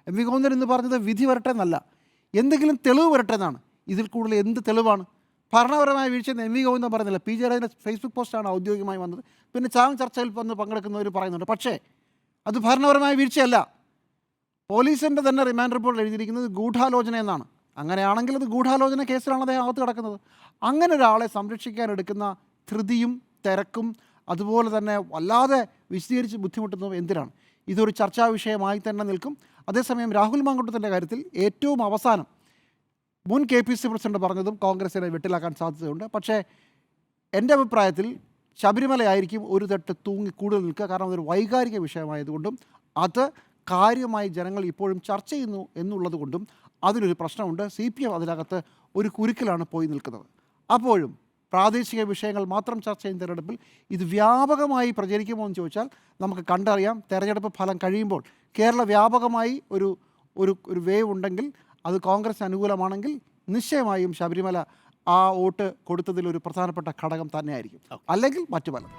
M V Govindan എന്ന് പറഞ്ഞത് വിധി വരട്ടെ എന്നല്ല, എന്തെങ്കിലും തെളിവ് വരട്ടെ എന്നാണ്. ഇതിൽ കൂടുതൽ എന്ത് തെളിവാണ്? ഭരണപരമായ വീഴ്ചയെന്ന് എം വി ഗോവിന്ദൻ പറയുന്നില്ല. പി ജയരാജൻ്റെ ഫേസ്ബുക്ക് പോസ്റ്റാണ് ഔദ്യോഗികമായി വന്നത്. പിന്നെ ചാനൽ ചർച്ചയിൽ വന്ന് പങ്കെടുക്കുന്നവർ പറയുന്നുണ്ട്. പക്ഷേ അത് ഭരണപരമായ വീഴ്ചയല്ല. പോലീസിൻ്റെ തന്നെ റിമാൻഡ് റിപ്പോർട്ടിൽ എഴുതിയിരിക്കുന്നത് ഗൂഢാലോചന എന്നാണ്. അങ്ങനെയാണെങ്കിൽ അത് ഗൂഢാലോചന കേസിലാണ് അദ്ദേഹം അകത്ത് കിടക്കുന്നത്. അങ്ങനെ ഒരാളെ സംരക്ഷിക്കാൻ എടുക്കുന്ന ധൃതിയും തിരക്കും അതുപോലെ തന്നെ വല്ലാതെ വിശദീകരിച്ച് ബുദ്ധിമുട്ടുന്നതും എന്തിനാണ്? ഇതൊരു ചർച്ചാ വിഷയമായി തന്നെ നിൽക്കും. അതേസമയം രാഹുൽ മാങ്കൂട്ടത്തിൻ്റെ കാര്യത്തിൽ ഏറ്റവും അവസാനം മുൻ KPCC പ്രസിഡന്റ് പറഞ്ഞതും കോൺഗ്രസിനെ വെട്ടിലാക്കാൻ സാധ്യതയുണ്ട്. പക്ഷേ എൻ്റെ അഭിപ്രായത്തിൽ ശബരിമലയായിരിക്കും ഒരു തട്ട് തൂങ്ങി കൂടുതൽ നിൽക്കുക. കാരണം അതൊരു വൈകാരിക വിഷയമായതുകൊണ്ടും അത് കാര്യമായി ജനങ്ങൾ ഇപ്പോഴും ചർച്ച ചെയ്യുന്നു എന്നുള്ളത് കൊണ്ടും അതിനൊരു പ്രശ്നമുണ്ട്. CPM അതിനകത്ത് ഒരു കുരുക്കിലാണ് പോയി നിൽക്കുന്നത്. അപ്പോഴും പ്രാദേശിക വിഷയങ്ങൾ മാത്രം ചർച്ച ചെയ്യുന്ന തെരഞ്ഞെടുപ്പിൽ ഇത് വ്യാപകമായി പ്രചരിക്കുമോ എന്ന് ചോദിച്ചാൽ നമുക്ക് കണ്ടറിയാം. തെരഞ്ഞെടുപ്പ് ഫലം കഴിയുമ്പോൾ കേരള വ്യാപകമായി ഒരു വേവ് ഉണ്ടെങ്കിൽ അത് കോൺഗ്രസ് അനുകൂലമാണെങ്കിൽ നിശ്ചയമായും ശബരിമല ആ വോട്ട് കൊടുത്തതിൽ ഒരു പ്രധാനപ്പെട്ട ഘടകം തന്നെയായിരിക്കും. അല്ലെങ്കിൽ മറ്റു പലതും.